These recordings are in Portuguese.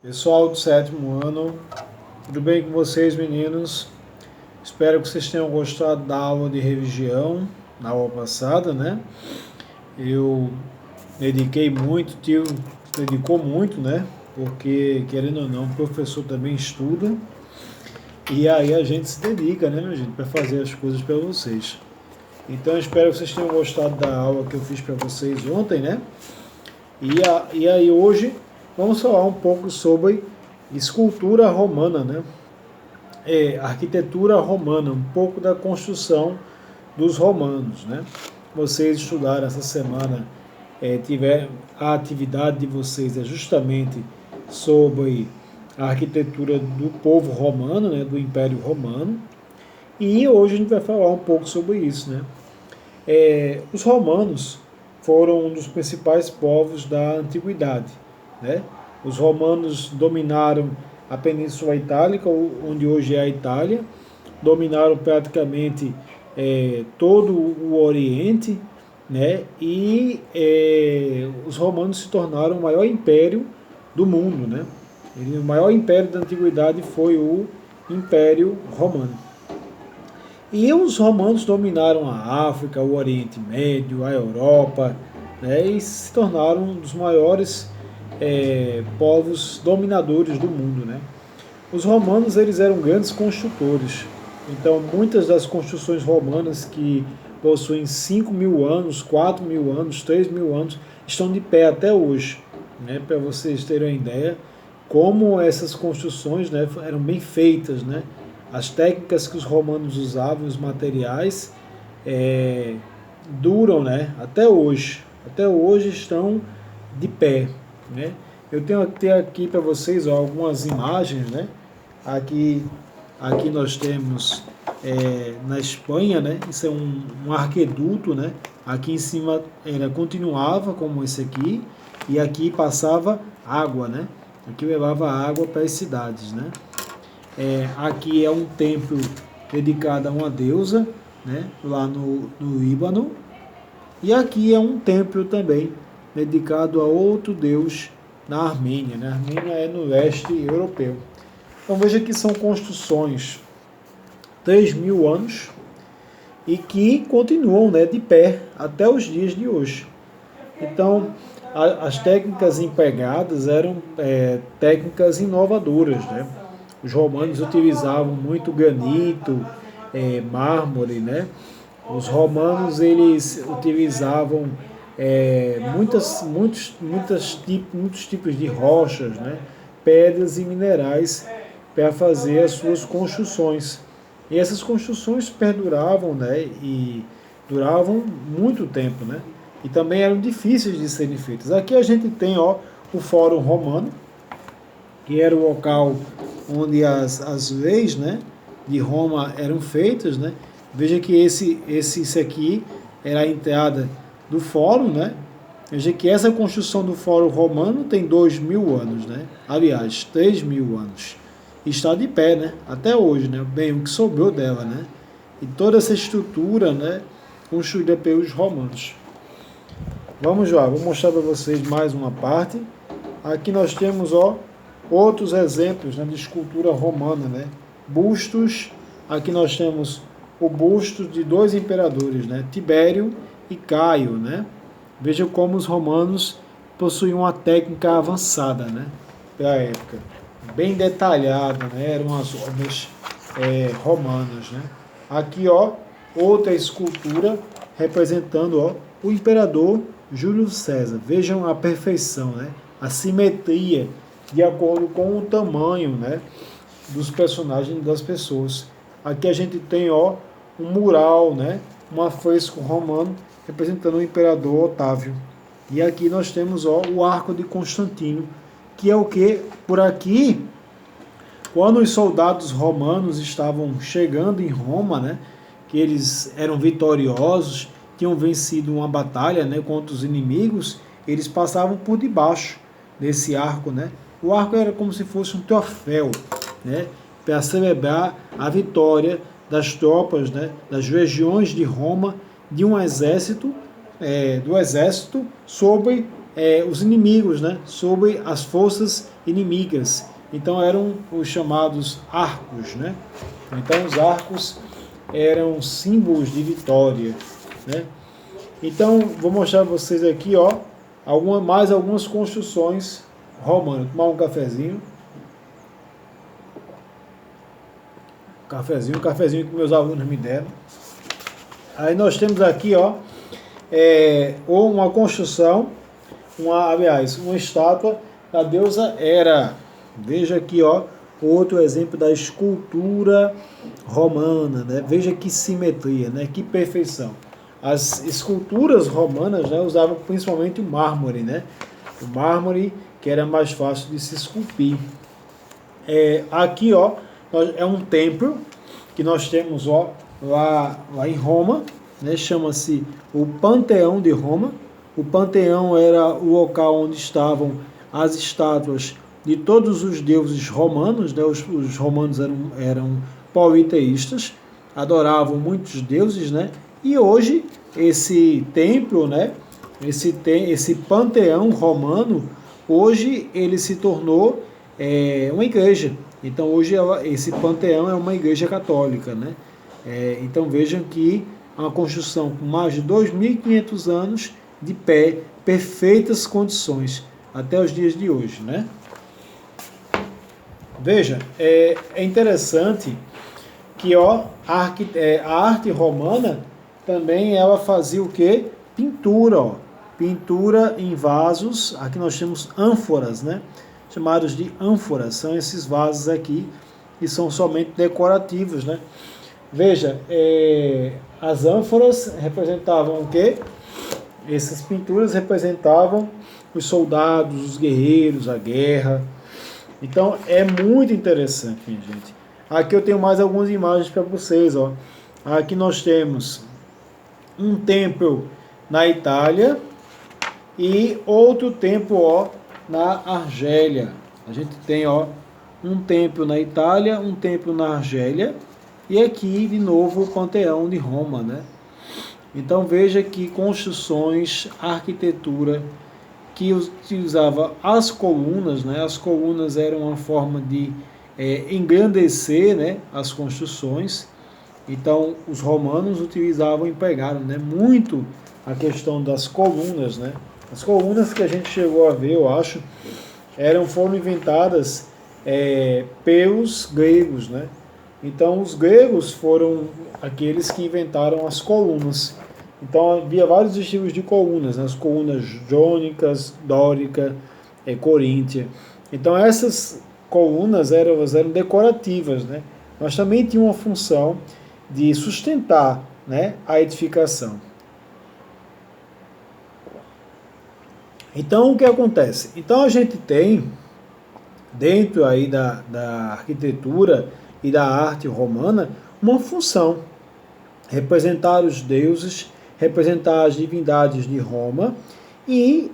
Pessoal do sétimo ano, tudo bem com vocês, meninos? Espero que vocês tenham gostado da aula de religião, na aula passada, né? Eu dediquei muito, tio dedicou muito, né? Porque, querendo ou não, o professor também estuda. E aí a gente se dedica, né, minha gente, para fazer as coisas para vocês. Então, eu espero que vocês tenham gostado da aula que eu fiz para vocês ontem, né? E aí hoje vamos falar um pouco sobre escultura romana, né? Arquitetura romana, um pouco da construção dos romanos, né? Vocês estudaram essa semana, tiver a atividade de vocês é justamente sobre a arquitetura do povo romano, né? Do Império Romano. E hoje a gente vai falar um pouco sobre isso, né? Os romanos foram um dos principais povos da antiguidade, né? Os romanos dominaram a Península Itálica, onde hoje é a Itália, dominaram praticamente todo o Oriente, né? E os romanos se tornaram o maior império do mundo, né? O maior império da antiguidade foi o Império Romano. E os romanos dominaram a África, o Oriente Médio, a Europa, né, e se tornaram um dos maiores povos dominadores do mundo, né? Os romanos eles eram grandes construtores. Então, muitas das construções romanas que possuem 5.000 anos, 4.000 anos, 3.000 anos, estão de pé até hoje. Né? Para vocês terem uma ideia, como essas construções, né, eram bem feitas, né? As técnicas que os romanos usavam, os materiais, duram, né, até hoje. Até hoje estão de pé. Né? Eu tenho aqui para vocês algumas imagens. Né? Aqui nós temos na Espanha, né? Isso é um arqueduto. Né? Aqui em cima continuava como esse aqui, e aqui passava água. Né? Aqui levava água para as cidades. Né? Aqui é um templo dedicado a uma deusa, né, lá no Líbano. E aqui é um templo também dedicado a outro deus na Armênia. Né? A Armênia é no leste europeu. Então veja que são construções 3.000 anos e que continuam, né, de pé até os dias de hoje. Então as técnicas empregadas eram técnicas inovadoras. Né? Os romanos utilizavam muito granito, mármore, né? Os romanos eles utilizavam muitos tipos de rochas, né? Pedras e minerais para fazer as suas construções. E essas construções perduravam, né? E duravam muito tempo, né? E também eram difíceis de serem feitas. Aqui a gente tem o Fórum Romano, que era o local onde as leis, né, de Roma eram feitas. Né? Veja que esse aqui era a entrada do fórum. Né? Veja que essa construção do Fórum Romano tem 2.000 anos, né? Aliás, 3.000 anos. E está de pé, né? Até hoje, né? Bem, o que sobrou dela. Né? E toda essa estrutura, né, construída pelos romanos. Vamos lá, vou mostrar para vocês mais uma parte. Aqui nós temos outros exemplos, né, de escultura romana, né? Bustos. Aqui nós temos o busto de dois imperadores, né? Tibério e Caio. Né? Vejam como os romanos possuíam uma técnica avançada, né, para a época, bem detalhada. Né? Eram as obras romanas. Né? Aqui outra escultura representando o imperador Júlio César. Vejam a perfeição, né? A simetria de acordo com o tamanho, né, dos personagens, das pessoas. Aqui a gente tem um mural, né, um afresco romano representando o imperador Otávio. E aqui nós temos o Arco de Constantino, que é o que? Por aqui, quando os soldados romanos estavam chegando em Roma, né, que eles eram vitoriosos, tinham vencido uma batalha, né, contra os inimigos, eles passavam por debaixo desse arco. Né? O arco era como se fosse um troféu, né, para celebrar a vitória das tropas, né, das legiões de Roma, de um exército, do exército sobre os inimigos, né, sobre as forças inimigas. Então eram os chamados arcos, né? Então os arcos eram símbolos de vitória, né? Então vou mostrar para vocês aqui, ó, mais algumas construções romanas. Tomar um cafezinho. Um cafezinho que meus alunos me deram. Aí nós temos aqui, ó, uma construção, uma estátua da deusa Hera. Veja aqui, ó, outro exemplo da escultura romana, né? Veja que simetria, né? Que perfeição. As esculturas romanas, né, usavam principalmente o mármore, né? O mármore que era mais fácil de se esculpir. Aqui, ó, é um templo que nós temos, ó, lá em Roma, né? Chama-se o Panteão de Roma. O Panteão era o local onde estavam as estátuas de todos os deuses romanos, né? Os romanos eram politeístas, adoravam muitos deuses, né? E hoje esse templo, né? Esse panteão romano, hoje ele se tornou uma igreja. Então hoje esse panteão é uma igreja católica, né? Então vejam que é uma construção com mais de 2.500 anos de pé, perfeitas condições até os dias de hoje, né? Veja, é interessante que, ó, a arte romana também ela fazia o quê? Pintura, ó. Pintura em vasos. Aqui nós temos ânforas, né? Chamados de ânforas. São esses vasos aqui que são somente decorativos, né? Veja, as ânforas representavam o quê? Essas pinturas representavam os soldados, os guerreiros, a guerra. Então é muito interessante, minha gente. Aqui eu tenho mais algumas imagens para vocês, ó. Aqui nós temos um templo na Itália e outro templo, ó, na Argélia. A gente tem, ó, um templo na Itália, um templo na Argélia e aqui de novo o Panteão de Roma, né? Então veja que construções, arquitetura que utilizava as colunas, né? As colunas eram uma forma de engrandecer, né, as construções. Então os romanos utilizavam, empregaram, né, muito a questão das colunas, né? As colunas que a gente chegou a ver, eu acho, foram inventadas pelos gregos, né? Então os gregos foram aqueles que inventaram as colunas. Então havia vários estilos de colunas, né? As colunas jônicas, dórica, coríntia. Então essas colunas eram decorativas, né? Mas também tinham uma função de sustentar, né, a edificação. Então o que acontece? Então a gente tem dentro aí da arquitetura e da arte romana uma função: representar os deuses, representar as divindades de Roma e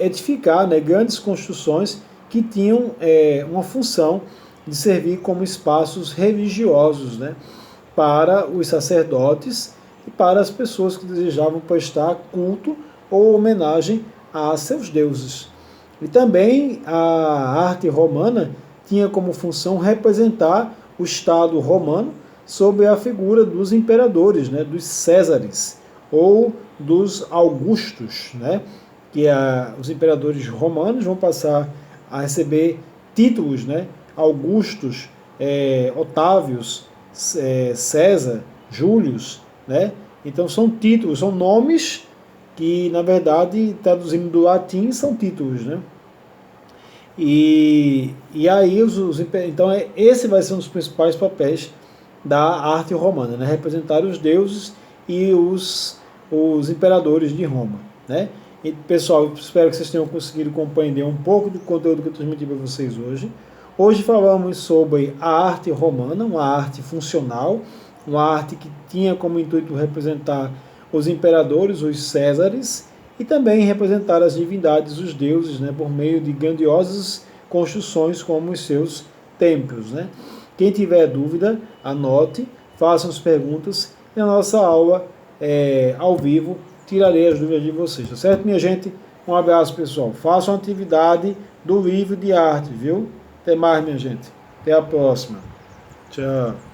edificar, né, grandes construções que tinham uma função de servir como espaços religiosos, né, para os sacerdotes e para as pessoas que desejavam prestar culto ou homenagem a seus deuses. E também a arte romana tinha como função representar o Estado romano sob a figura dos imperadores, né, dos Césares ou dos Augustos, né, que os imperadores romanos vão passar a receber títulos, né, Augustos, Otávios, César, Július, né? Então são títulos, são nomes que, na verdade, traduzindo do latim, são títulos, né? E aí então esse vai ser um dos principais papéis da arte romana, né? Representar os deuses e os imperadores de Roma, né? E, pessoal, espero que vocês tenham conseguido compreender um pouco do conteúdo que eu transmiti para vocês hoje. Hoje falamos sobre a arte romana, uma arte funcional, uma arte que tinha como intuito representar os imperadores, os Césares, e também representar as divindades, os deuses, né, por meio de grandiosas construções como os seus templos, né? Quem tiver dúvida, anote, façam as perguntas e na nossa aula ao vivo tirarei as dúvidas de vocês, tá certo, minha gente? Um abraço, pessoal. Façam atividade do livro de arte, viu? Até mais, minha gente. Até a próxima. Tchau.